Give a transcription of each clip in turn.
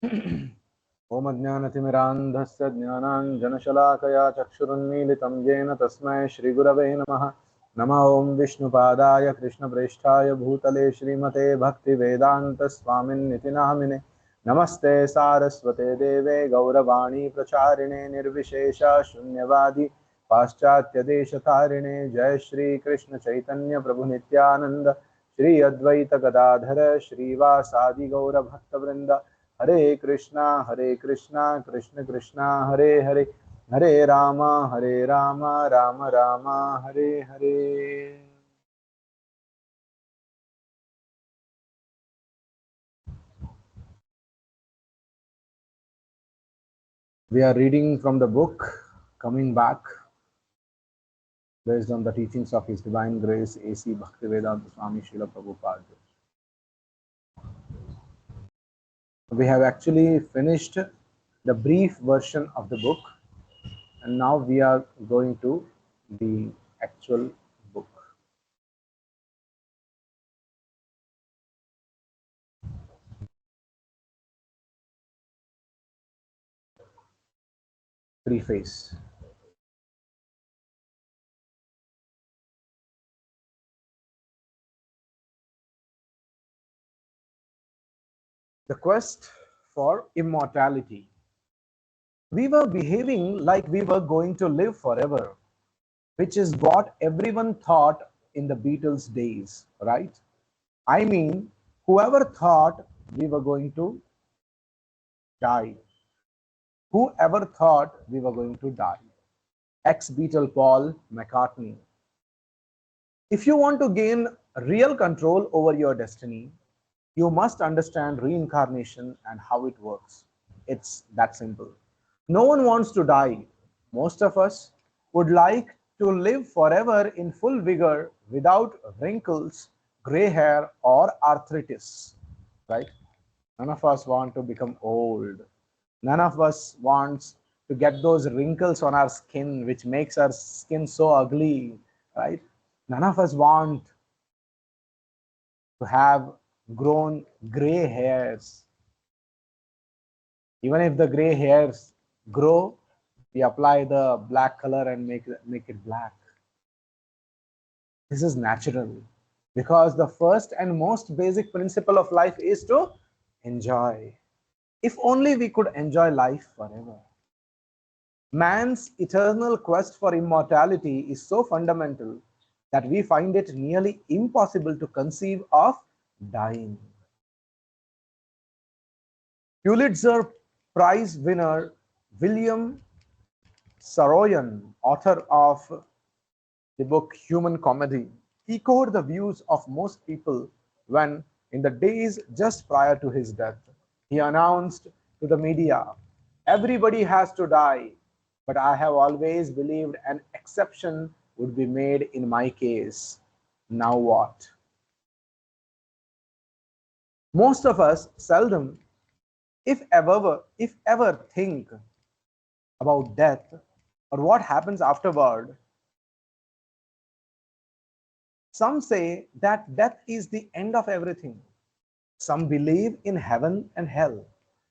ॐ अज्ञानतिमिरान्धस्य ज्ञानाञ्जनशलाकया चक्षुरुन्मीलितं येन तस्मै श्रीगुरवे नमः। नमः ॐ विष्णुपादाय कृष्णप्रेष्ठाय भूतले श्रीमते भक्तिवेदान्तस्वामिन्निति नामिने। नमस्ते सारस्वते देवे गौरवाणी प्रचारिणे निर्विशेष शून्यवादी पाश्चात्यदेशतारिणे। जय श्री कृष्ण चैतन्य प्रभु नित्यानंद श्री अद्वैत गदाधर श्रीवासादि गौर भक्तवृंद। हरे कृष्णा कृष्ण कृष्णा हरे हरे, हरे Ram Ram Ram Hare Hare. We are reading from the book Coming Back, based on the teachings of His Divine Grace A.C. Bhaktivedanta Swami Srila Prabhupada. We have actually finished the brief version of the book, and now we are going to the actual book. Preface. The quest for immortality. We were behaving like we were going to live forever, which is what everyone thought in the Beatles' days, right? I mean, whoever thought we were going to die? Whoever thought we were going to die? Ex-Beatle Paul McCartney. If you want to gain real control over your destiny, you must understand reincarnation and how it works. It's that simple. No one wants to die. Most of us would like to live forever in full vigor without wrinkles, gray hair, or arthritis, right? None of us want to become old. None of us wants to get those wrinkles on our skin, which makes our skin so ugly, right? None of us want to have grown gray hairs. Even if the gray hairs grow, we apply the black color and make it black. This is natural, because the first and most basic principle of life is to enjoy. If only we could enjoy life forever. Man's eternal quest for immortality is so fundamental that we find it nearly impossible to conceive of dying. Pulitzer Prize winner William Saroyan, author of the book Human Comedy, echoed the views of most people when, in the days just prior to his death, he announced to the media, "Everybody has to die, but I have always believed an exception would be made in my case. Now what?" Most of us seldom, if ever think about death or what happens afterward. Some say that death is the end of everything. Some believe in heaven and hell.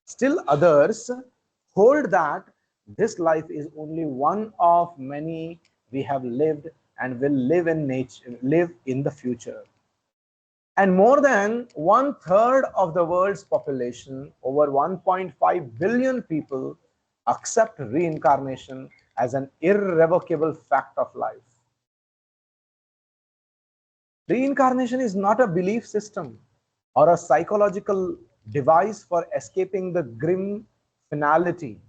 Still others hold that this life is only one of many we have lived and will live in the future. And more than one third of the world's population, over 1.5 billion people, accept reincarnation as an irrevocable fact of life. Reincarnation is not a belief system or a psychological device for escaping the grim finality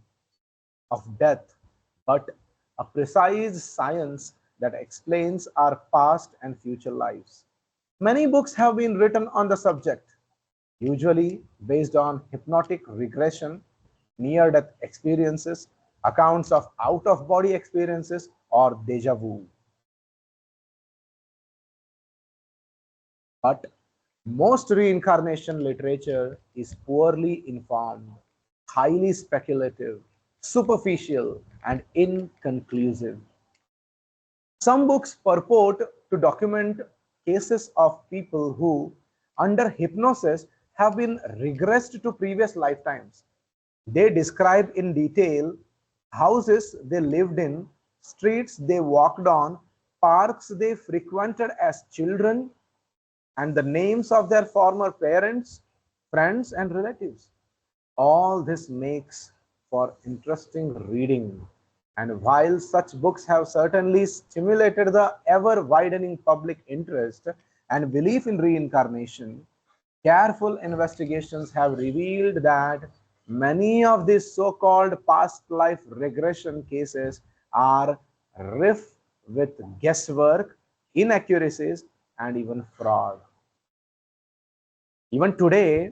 of death, but a precise science that explains our past and future lives. Many books have been written on the subject, usually based on hypnotic regression, near death experiences, accounts of out of body experiences, or deja vu. But most reincarnation literature is poorly informed, highly speculative, superficial, and inconclusive. Some books purport to document cases of people who, under hypnosis, have been regressed to previous lifetimes, They describe in detail houses they lived in, streets they walked on, parks they frequented as children, and the names of their former parents, friends, and relatives. All this makes for interesting reading. And while such books have certainly stimulated the ever widening public interest and belief in reincarnation, careful investigations have revealed that many of these so called past life regression cases are rife with guesswork, inaccuracies, and even fraud. Even today,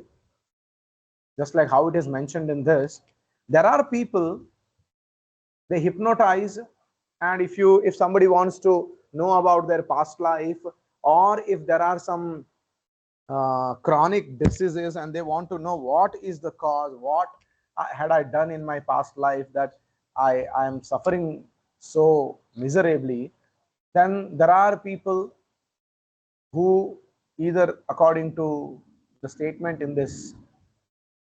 just like how it is mentioned in this, there are people, they hypnotize, and if somebody wants to know about their past life, or if there are some chronic diseases and they want to know what is the cause, what had I done in my past life that I am suffering so miserably, then there are people who, either according to the statement in this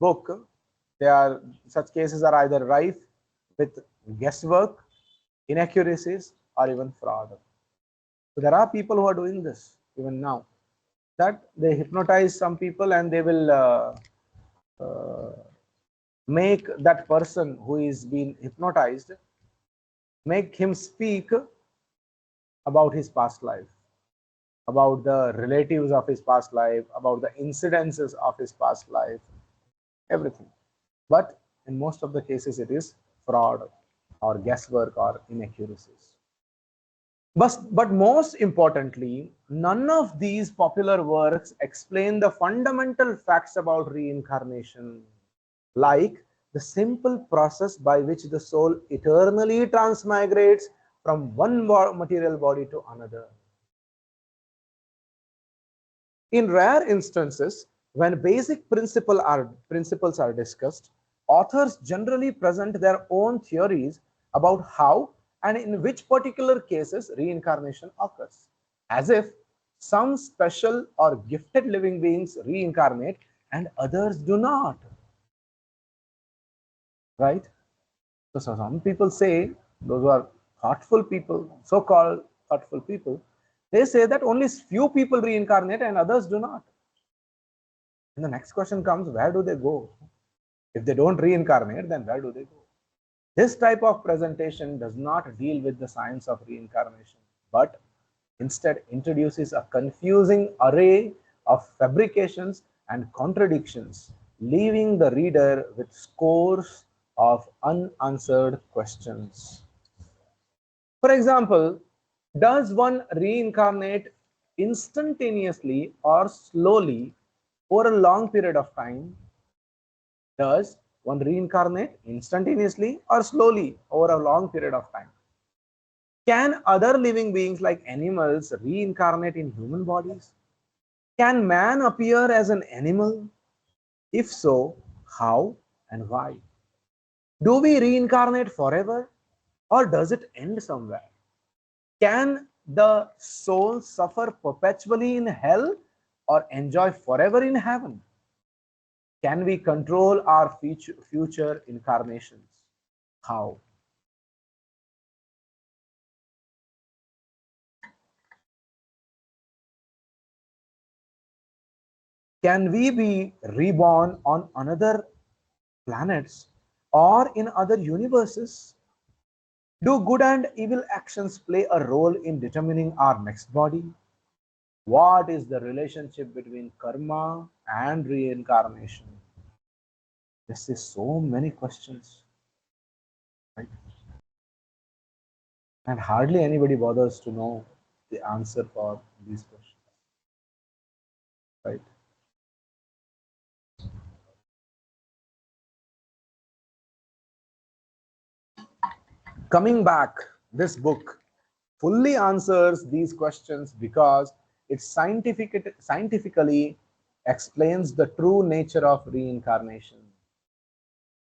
book, they are, such cases are either rife with guesswork, inaccuracies, or even fraud. So there are people who are doing this even now, that they hypnotize some people and they will uh, make that person who is being hypnotized, make him speak about his past life, about the relatives of his past life, about the incidences of his past life, everything. But in most of the cases, it is fraud or guesswork or inaccuracies. But most importantly, none of these popular works explain the fundamental facts about reincarnation, like the simple process by which the soul eternally transmigrates from one material body to another. In rare instances, when basic principles are discussed, authors generally present their own theories about how and in which particular cases reincarnation occurs, as if some special or gifted living beings reincarnate and others do not, right? So some people say, those who are thoughtful people, so-called thoughtful people, they say that only few people reincarnate and others do not. And the next question comes, where do they go? If they don't reincarnate, then where do they go? This type of presentation does not deal with the science of reincarnation, but instead introduces a confusing array of fabrications and contradictions, leaving the reader with scores of unanswered questions. For example, does one reincarnate instantaneously or slowly over a long period of time? Does one reincarnate instantaneously or slowly over a long period of time? Can other living beings like animals reincarnate in human bodies? Can man appear as an animal? If so, how and why? Do we reincarnate forever, or does it end somewhere? Can the soul suffer perpetually in hell or enjoy forever in heaven? Can we control our future incarnations? How? Can we be reborn on another planets or in other universes? Do good and evil actions play a role in determining our next body? What is the relationship between karma and reincarnation? This is so many questions, right? And hardly anybody bothers to know the answer for these questions, right? Coming back, this book fully answers these questions because it scientifically explains the true nature of reincarnation.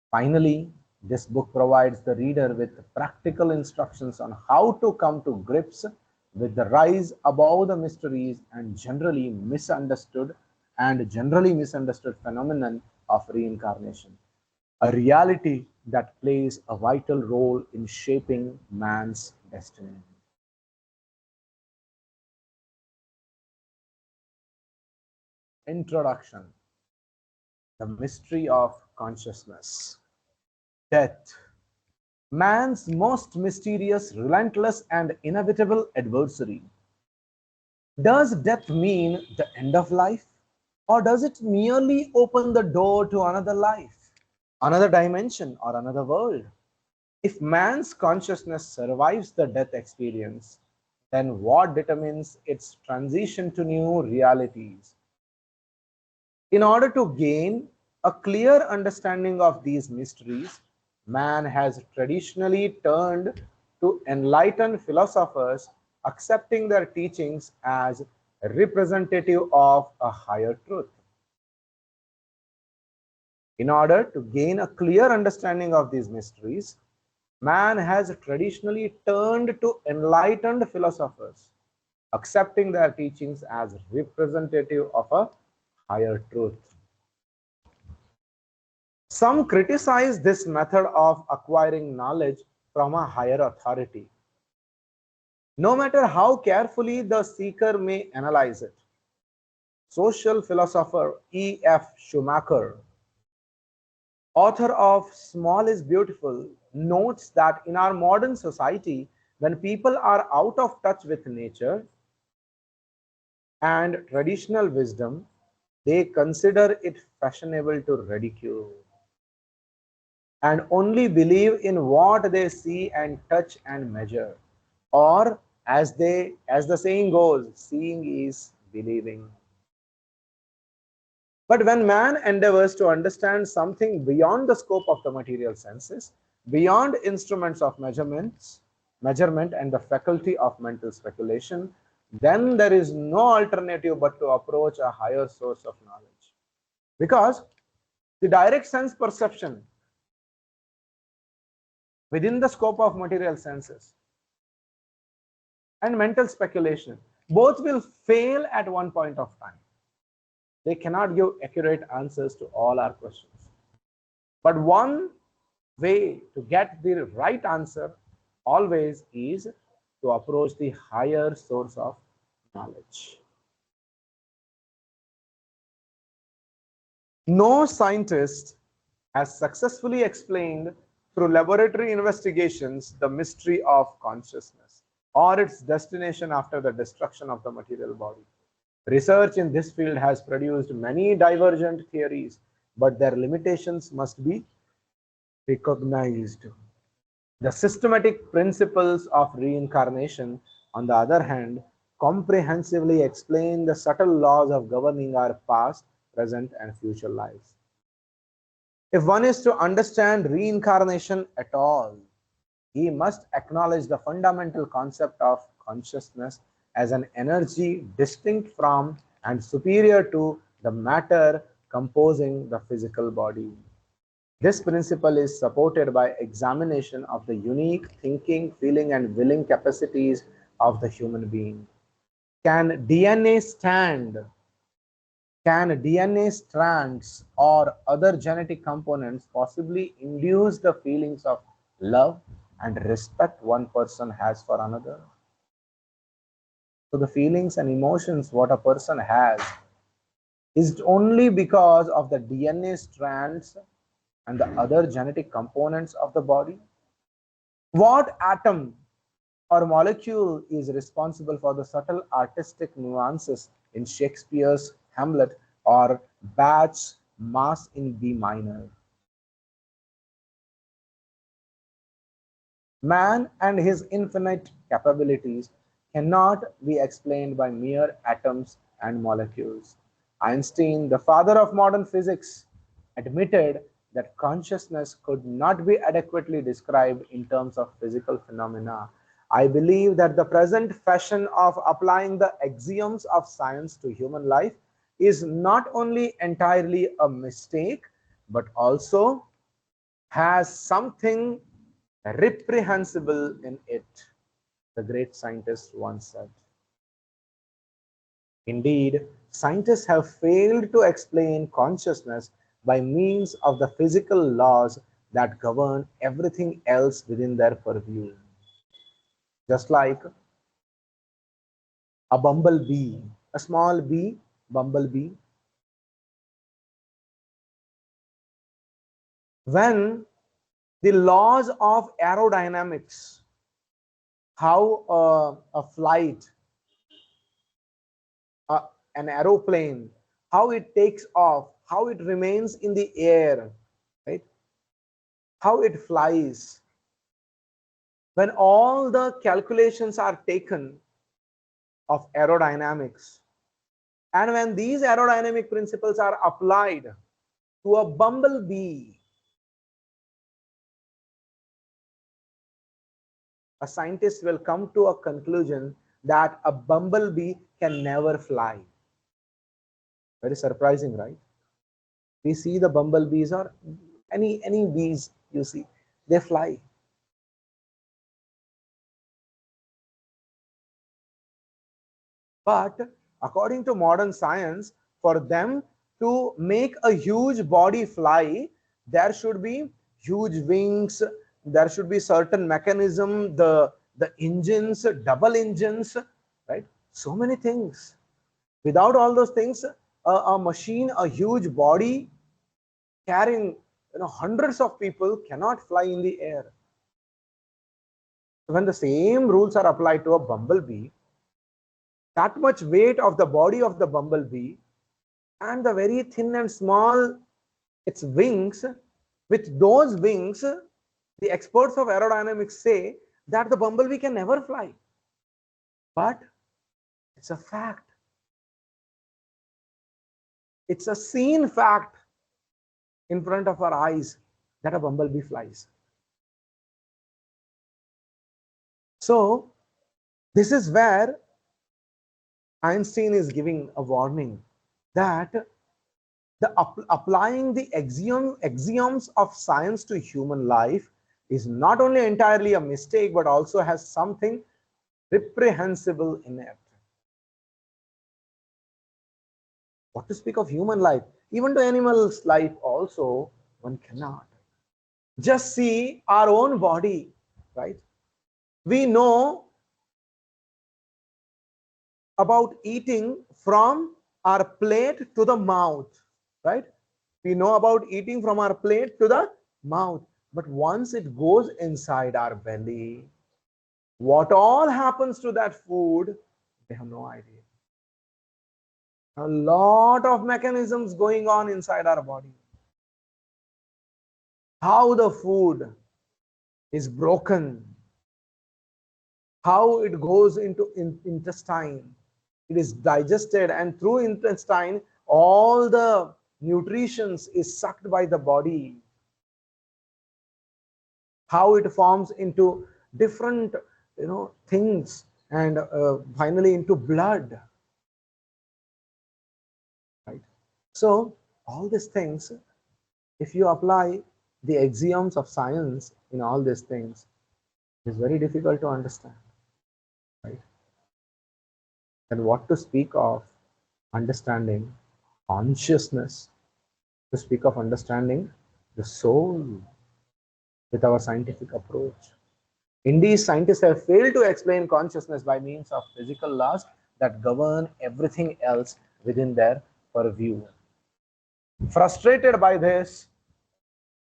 Finally, this book provides the reader with practical instructions on how to come to grips with the rise above the mysteries and generally misunderstood phenomenon of reincarnation. a reality that plays a vital role in shaping man's destiny. Introduction: The mystery of consciousness. Death, man's most mysterious, relentless, and inevitable adversary. Does death mean the end of life? Or does it merely open the door to another life, another dimension, or another world? If man's consciousness survives the death experience, then what determines its transition to new realities? In order to gain a clear understanding of these mysteries, man has traditionally turned to enlightened philosophers, accepting their teachings as representative of a higher truth. In order to gain a clear understanding of these mysteries, man has traditionally turned to enlightened philosophers, accepting their teachings as representative of a higher truth. Some criticize this method of acquiring knowledge from a higher authority. No matter how carefully the seeker may analyze it, social philosopher E. F. Schumacher, author of Small is Beautiful, notes that in our modern society, when people are out of touch with nature and traditional wisdom, they consider it fashionable to ridicule and only believe in what they see and touch and measure. Or as the saying goes, seeing is believing. But when man endeavors to understand something beyond the scope of the material senses, beyond instruments of measurement and the faculty of mental speculation, then there is no alternative but to approach a higher source of knowledge. Because the direct sense perception within the scope of material senses and mental speculation, both will fail at one point of time. They cannot give accurate answers to all our questions. But one way to get the right answer always is to approach the higher source of knowledge. No scientist has successfully explained through laboratory investigations the mystery of consciousness or its destination after the destruction of the material body. Research in this field has produced many divergent theories, but their limitations must be recognized. The systematic principles of reincarnation, on the other hand, comprehensively explain the subtle laws of governing our past, present, and future lives. If one is to understand reincarnation at all, he must acknowledge the fundamental concept of consciousness as an energy distinct from and superior to the matter composing the physical body. This principle is supported by examination of the unique thinking, feeling, and willing capacities of the human being. Can DNA stand? Can DNA strands or other genetic components possibly induce the feelings of love and respect one person has for another? So the feelings and emotions what a person has is only because of the DNA strands and the other genetic components of the body? What atom or molecule is responsible for the subtle artistic nuances in Shakespeare's Hamlet or Bach's Mass in B minor? Man and his infinite capabilities cannot be explained by mere atoms and molecules. Einstein, the father of modern physics, admitted that consciousness could not be adequately described in terms of physical phenomena. I believe that the present fashion of applying the axioms of science to human life is not only entirely a mistake, but also has something reprehensible in it, the great scientist once said. Indeed, scientists have failed to explain consciousness by means of the physical laws that govern everything else within their purview. Just like a bumblebee, a small bee, bumblebee, when the laws of aerodynamics, how a flight, uh, an aeroplane, how it takes off, how it remains in the air, right? How it flies. When all the calculations are taken of aerodynamics, and when these aerodynamic principles are applied to a bumblebee, a scientist will come to a conclusion that a bumblebee can never fly. Very surprising, right? We see the bumblebees or any bees you see, they fly. But according to modern science, for them to make a huge body fly, there should be huge wings, there should be certain mechanism, the engines, double engines, right? So many things. Without all those things, a machine, a huge body carrying hundreds of people cannot fly in the air. When the same rules are applied to a bumblebee, that much weight of the body of the bumblebee and the very thin and small its wings, with those wings, the experts of aerodynamics say that the bumblebee can never fly. But it's a fact. It's a seen fact in front of our eyes that a bumblebee flies. So this is where Einstein is giving a warning that applying the axioms of science to human life is not only entirely a mistake but also has something reprehensible in it. What to speak of human life? Even to animals' life also, one cannot. Just see our own body, right? We know about eating from our plate to the mouth, right? We know about eating from our plate to the mouth. But once it goes inside our belly, what all happens to that food, they have no idea. A lot of mechanisms going on inside our body. How the food is broken, how it goes into intestine, it is digested, and through intestine all the nutritions is sucked by the body, how it forms into different things, and finally into blood, right? So all these things, if you apply the axioms of science in all these things, it is very difficult to understand, right? And what to speak of understanding consciousness, to speak of understanding the soul with our scientific approach. Indeed, scientists have failed to explain consciousness by means of physical laws that govern everything else within their purview. Frustrated by this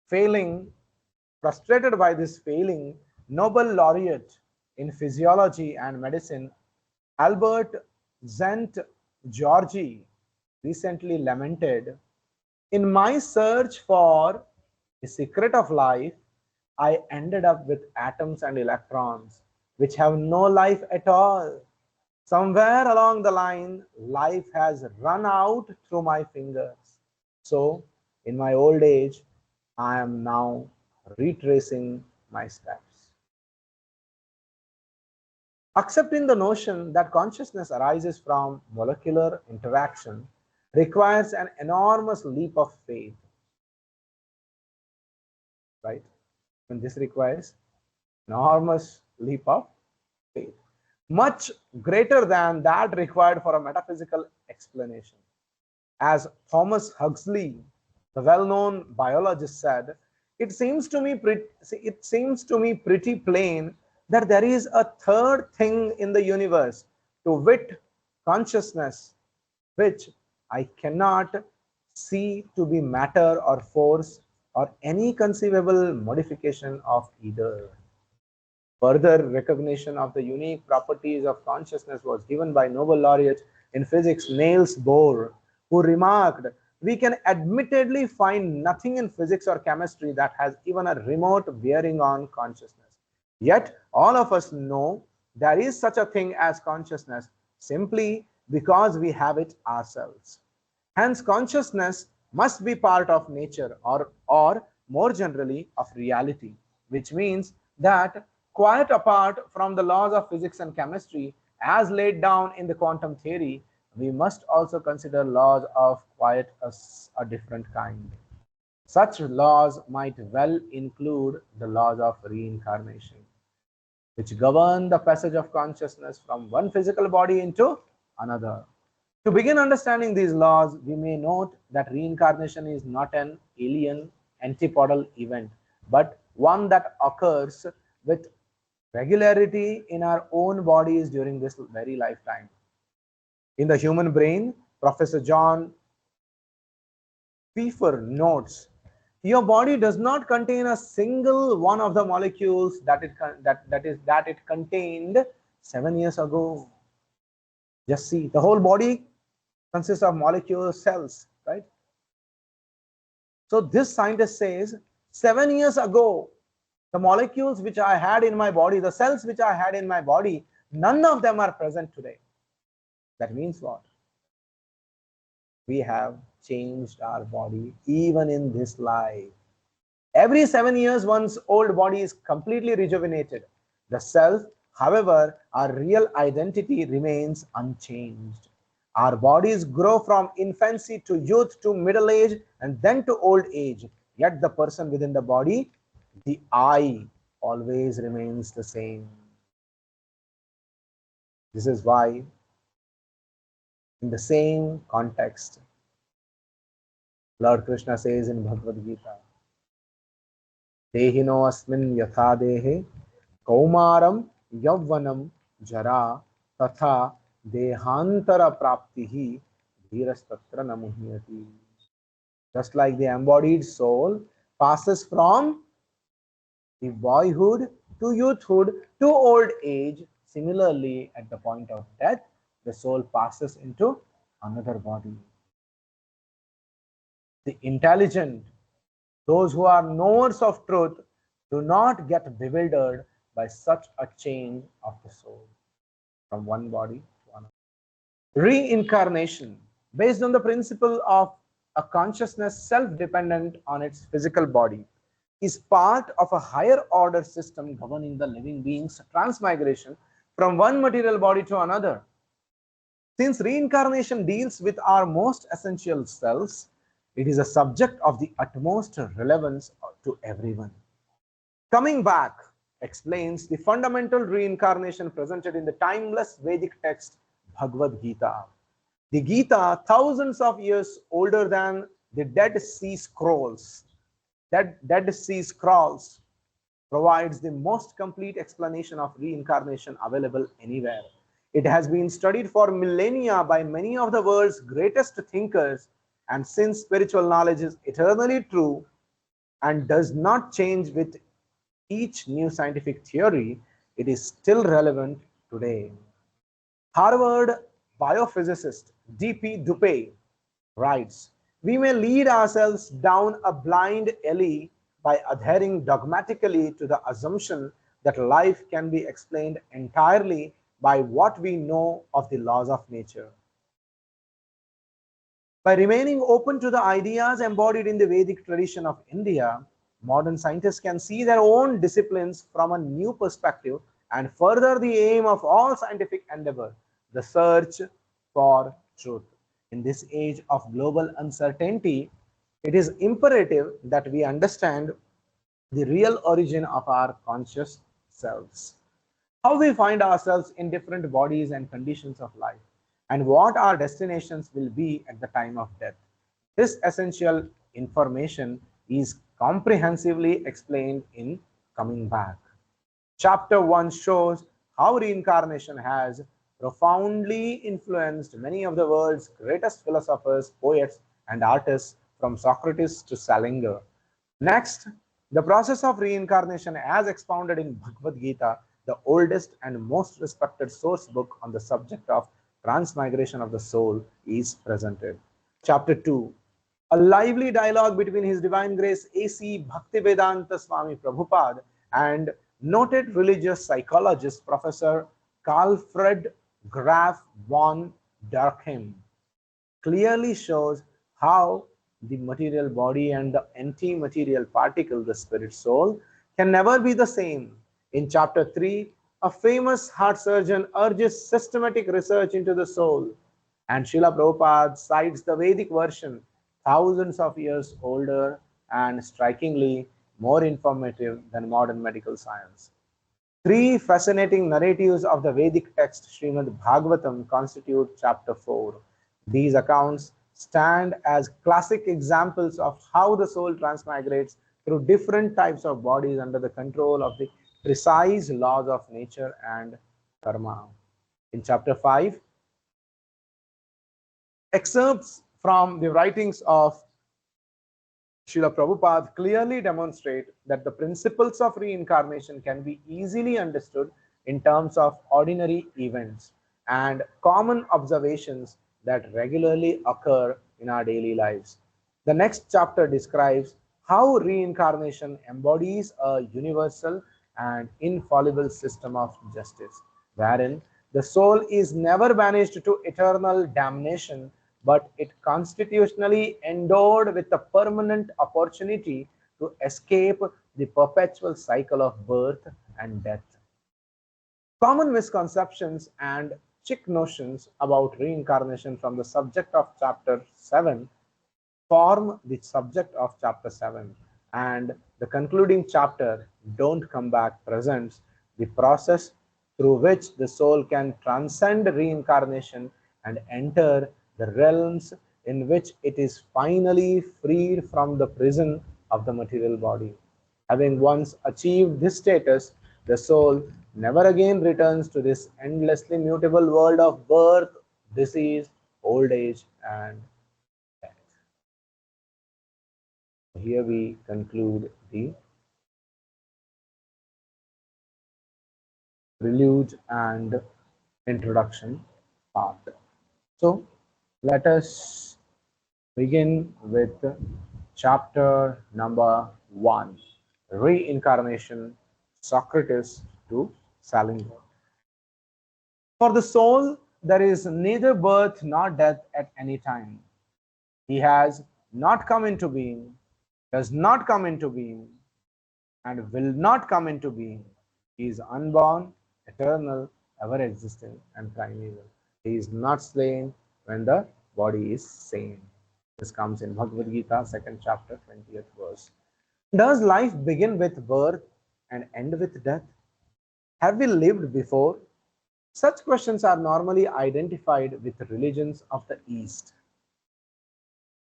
failing, frustrated by this failing, Nobel laureate in physiology and medicine, Albert Szent-Györgyi, recently lamented, "In my search for the secret of life, I ended up with atoms and electrons, which have no life at all. Somewhere along the line, life has run out through my fingers. So, in my old age, I am now retracing my steps." Accepting the notion that consciousness arises from molecular interaction requires an enormous leap of faith, right? And this requires enormous leap of faith, much greater than that required for a metaphysical explanation. As Thomas Huxley The well-known biologist said, it seems to me pretty plain that there is a third thing in the universe, to wit, consciousness, which I cannot see to be matter or force or any conceivable modification of either. Further recognition of the unique properties of consciousness was given by Nobel laureate in physics Niels Bohr, who remarked, "We can admittedly find nothing in physics or chemistry that has even a remote bearing on consciousness. Yet all of us know there is such a thing as consciousness simply because we have it ourselves. Hence, consciousness must be part of nature, or more generally, of reality, which means that quite apart from the laws of physics and chemistry as laid down in the quantum theory, we must also consider laws of quite a different kind. Such laws might well include the laws of reincarnation, which govern the passage of consciousness from one physical body into another. To begin understanding these laws, we may note that reincarnation is not an alien antipodal event, but one that occurs with regularity in our own bodies during this very lifetime. In the human brain, Professor John Pfeiffer notes, your body does not contain a single one of the molecules that it contained 7 years ago. Just see, the whole body consists of molecules, cells, right? So this scientist says, 7 years ago, the molecules which I had in my body, the cells which I had in my body, none of them are present today. That means what? We have changed our body even in this life. Every 7 years, one's old body is completely rejuvenated. The self, however, our real identity remains unchanged. Our bodies grow from infancy to youth to middle age and then to old age. Yet the person within the body, the I, always remains the same. This is why, in the same context, Lord Krishna says in Bhagavad Gita, Dehino asmin yatha dehe Kaumaram Yavvanam Jara Tatha Dehantara Praptihi Dhirastatra Namuhyati. Just like the embodied soul passes from the boyhood to youthhood to old age, similarly, at the point of death, the soul passes into another body. The intelligent, those who are knowers of truth, do not get bewildered by such a change of the soul from one body to another. Reincarnation, based on the principle of a consciousness self-dependent on its physical body, is part of a higher order system governing the living being's transmigration from one material body to another. Since reincarnation deals with our most essential selves, it is a subject of the utmost relevance to everyone. Coming back explains the fundamental reincarnation presented in the timeless Vedic text Bhagavad Gita. The Gita, thousands of years older than the Dead Sea Scrolls, Dead Sea Scrolls, provides the most complete explanation of reincarnation available anywhere. It has been studied for millennia by many of the world's greatest thinkers, and since spiritual knowledge is eternally true and does not change with each new scientific theory, it is still relevant today. Harvard biophysicist D.P. Dupay writes, we may lead ourselves down a blind alley by adhering dogmatically to the assumption that life can be explained entirely by what we know of the laws of nature. By remaining open to the ideas embodied in the Vedic tradition of India, modern scientists can see their own disciplines from a new perspective and further the aim of all scientific endeavor, the search for truth. In this age of global uncertainty, it is imperative that we understand the real origin of our conscious selves, how we find ourselves in different bodies and conditions of life, and what our destinations will be at the time of death. This essential information is comprehensively explained in Coming Back. Chapter 1 shows how reincarnation has profoundly influenced many of the world's greatest philosophers, poets, and artists, from Socrates to Salinger. Next, the process of reincarnation, as expounded in Bhagavad Gita, the oldest and most respected source book on the subject of transmigration of the soul, is presented. Chapter 2, a lively dialogue between His Divine Grace A.C. Bhaktivedanta Swami Prabhupada and noted religious psychologist Professor Carlfred Graf von Durkheim clearly shows how the material body and the anti-material particle, the spirit soul, can never be the same. In chapter 3, a famous heart surgeon urges systematic research into the soul, and Srila Prabhupada cites the Vedic version, thousands of years older and strikingly more informative than modern medical science. Three fascinating narratives of the Vedic text Srimad Bhagavatam constitute chapter 4. These accounts stand as classic examples of how the soul transmigrates through different types of bodies under the control of the precise laws of nature and karma. In chapter 5, excerpts from the writings of Srila Prabhupada clearly demonstrate that the principles of reincarnation can be easily understood in terms of ordinary events and common observations that regularly occur in our daily lives. The next chapter describes how reincarnation embodies a universal and infallible system of justice, wherein the soul is never banished to eternal damnation, but it constitutionally endowed with a permanent opportunity to escape the perpetual cycle of birth and death. Common misconceptions and chick notions about reincarnation from the subject of chapter 7 form the subject of chapter 7, and the concluding chapter, Don't Come Back, presents the process through which the soul can transcend reincarnation and enter the realms in which it is finally freed from the prison of the material body. Having once achieved this status, the soul never again returns to this endlessly mutable world of birth, disease, old age, and death. Here we conclude the prelude and introduction part. So let us begin with chapter number 1, Reincarnation, Socrates to Salinger. For the soul, there is neither birth nor death at any time. He has not come into being, does not come into being, and will not come into being. He is unborn, eternal, ever existing, and primeval. He is not slain when the body is sane. This comes in Bhagavad Gita, 2nd chapter, 20th verse. Does life begin with birth and end with death? Have we lived before? Such questions are normally identified with religions of the East,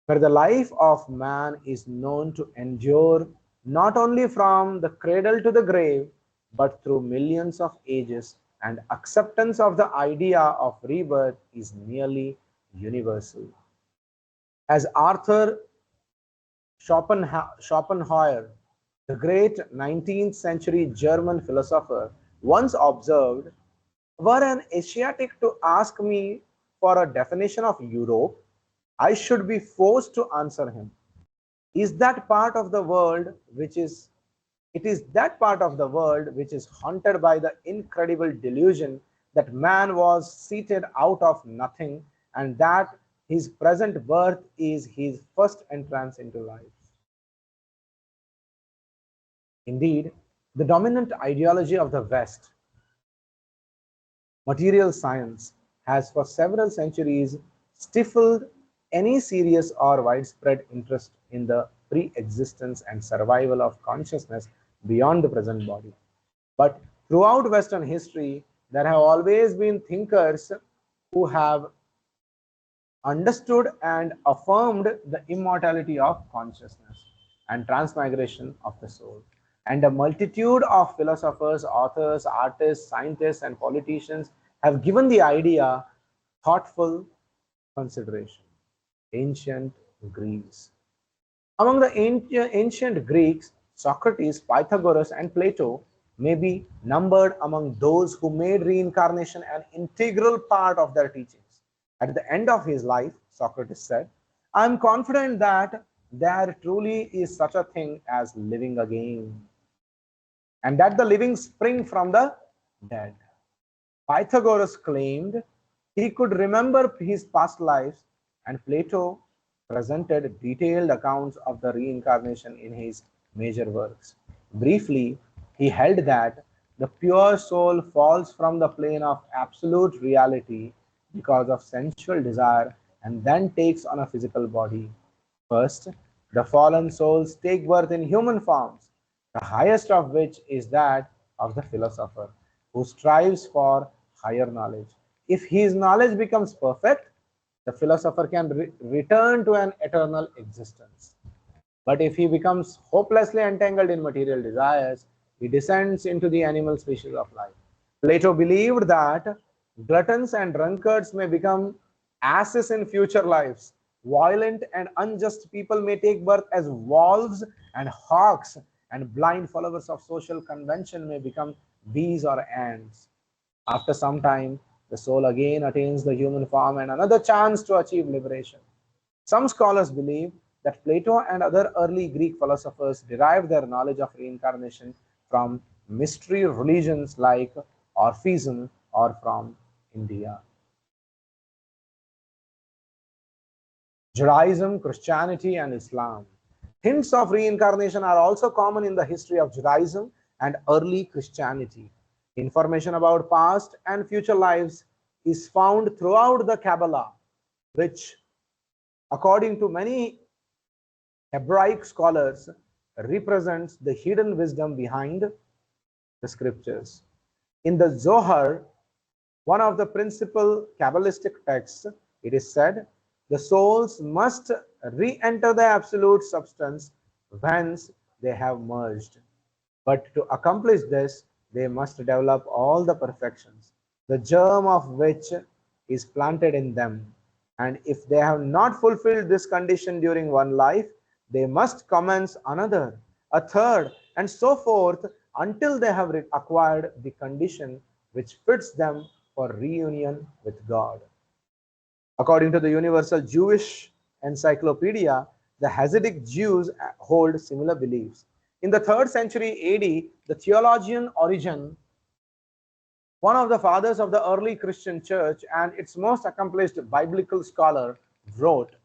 where the life of man is known to endure not only from the cradle to the grave, but through millions of ages, and acceptance of the idea of rebirth is nearly universal. As Arthur Schopenhauer, the great 19th century German philosopher, once observed, were an Asiatic to ask me for a definition of Europe, I should be forced to answer him. Is that part of the world which is It is that part of the world which is haunted by the incredible delusion that man was seated out of nothing and that his present birth is his first entrance into life. Indeed, the dominant ideology of the West, material science, has for several centuries stifled any serious or widespread interest in the pre-existence and survival of consciousness beyond the present body. But throughout Western history, there have always been thinkers who have understood and affirmed the immortality of consciousness and transmigration of the soul. And a multitude of philosophers, authors, artists, scientists, and politicians have given the idea thoughtful consideration. Ancient Greece. Among the ancient Greeks, Socrates, Pythagoras, and Plato may be numbered among those who made reincarnation an integral part of their teachings. At the end of his life, Socrates said, I am confident that there truly is such a thing as living again, and that the living spring from the dead. Pythagoras claimed he could remember his past lives, and Plato presented detailed accounts of the reincarnation in his major works. Briefly, he held that the pure soul falls from the plane of absolute reality because of sensual desire and then takes on a physical body. First, the fallen souls take birth in human forms, the highest of which is that of the philosopher, who strives for higher knowledge. If his knowledge becomes perfect, the philosopher can return to an eternal existence. But if he becomes hopelessly entangled in material desires, he descends into the animal species of life. Plato believed that gluttons and drunkards may become asses in future lives. Violent and unjust people may take birth as wolves and hawks, and blind followers of social convention may become bees or ants. After some time, the soul again attains the human form and another chance to achieve liberation. Some scholars believe that Plato and other early Greek philosophers derived their knowledge of reincarnation from mystery religions like Orphism or from India. Judaism, Christianity, and Islam. Hints of reincarnation are also common in the history of Judaism and early Christianity. Information about past and future lives is found throughout the Kabbalah, which, according to many Hebraic scholars, represents the hidden wisdom behind the scriptures. In the Zohar, one of the principal Kabbalistic texts, it is said, the souls must re-enter the absolute substance whence they have merged. But to accomplish this, they must develop all the perfections, the germ of which is planted in them. And if they have not fulfilled this condition during one life, they must commence another, a third, and so forth until they have acquired the condition which fits them for reunion with God. According to the Universal Jewish Encyclopedia, the Hasidic Jews hold similar beliefs. In the 3rd century AD, the theologian Origen, one of the fathers of the early Christian church and its most accomplished biblical scholar, wrote,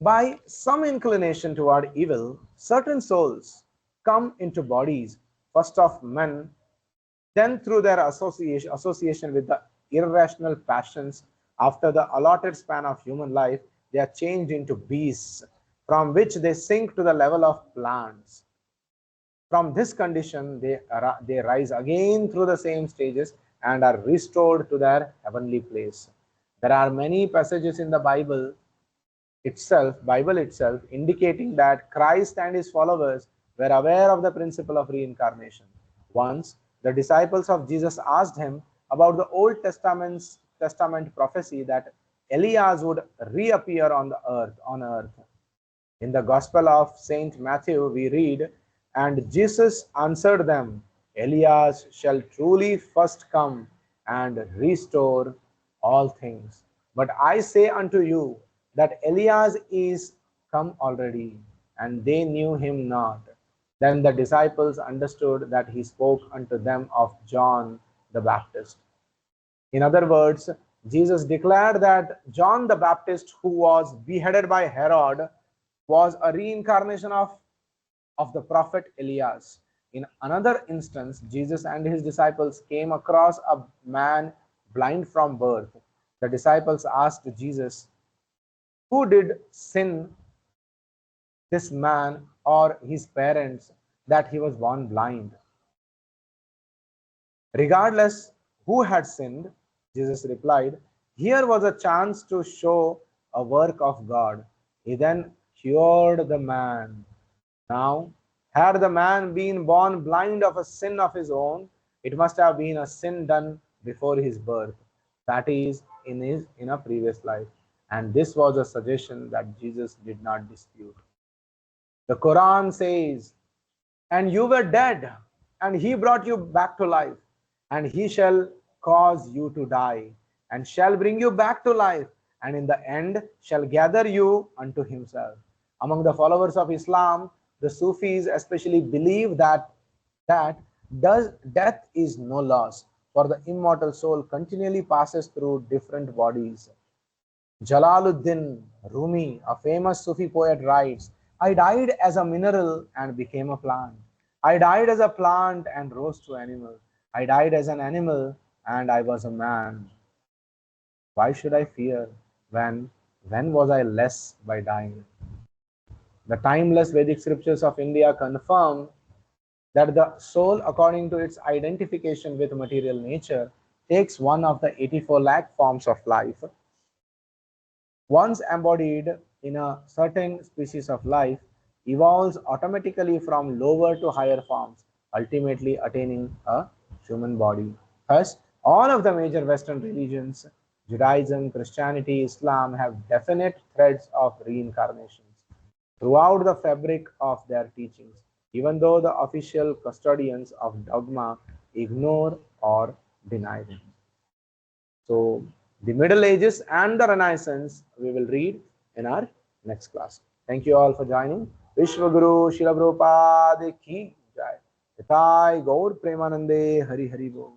by some inclination toward evil, certain souls come into bodies, first of men, then through their association with the irrational passions, after the allotted span of human life, they are changed into beasts, from which they sink to the level of plants. From this condition, they rise again through the same stages and are restored to their heavenly place. There are many passages in the Bible itself, indicating that Christ and his followers were aware of the principle of reincarnation. Once, the disciples of Jesus asked him about the Old Testament prophecy that Elias would reappear on earth. In the Gospel of Saint Matthew, we read, and Jesus answered them, Elias shall truly first come and restore all things. But I say unto you that Elias is come already, and they knew him not. Then the disciples understood that he spoke unto them of John the Baptist. In other words, Jesus declared that John the Baptist, who was beheaded by Herod, was a reincarnation of the prophet Elias. In another instance, Jesus and his disciples came across a man blind from birth. The disciples asked Jesus, who did sin, this man or his parents, that he was born blind? Regardless who had sinned, Jesus replied, Here was a chance to show a work of God. He then cured the man. Now, had the man been born blind of a sin of his own, it must have been a sin done before his birth, that is, in a previous life. And this was a suggestion that Jesus did not dispute. The Quran says, "And you were dead, and he brought you back to life, and he shall cause you to die, and shall bring you back to life, and in the end shall gather you unto himself." Among the followers of Islam, the Sufis especially believe that death is no loss, for the immortal soul continually passes through different bodies. Jalaluddin Rumi, a famous Sufi poet, writes, "I died as a mineral and became a plant. I died as a plant and rose to animal. I died as an animal and I was a man. Why should I fear when was I less by dying?" The timeless Vedic scriptures of India confirm that the soul, according to its identification with material nature, takes one of the 84 lakh forms of life. Once embodied in a certain species of life, evolves automatically from lower to higher forms, ultimately attaining a human body. Thus, all of the major Western religions, Judaism, Christianity, Islam, have definite threads of reincarnations throughout the fabric of their teachings, even though the official custodians of dogma ignore or deny them. So, the Middle Ages and the Renaissance we will read in our next class. Thank you all for joining. Vishwaguru Srila Prabhupada ki jai. Nitai Gaur Premanande Hari Hari Bol.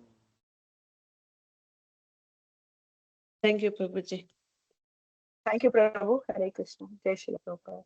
Thank you, Prabhuji. Thank you, Prabhu. Hare Krishna. Jai Shri Prabhupada.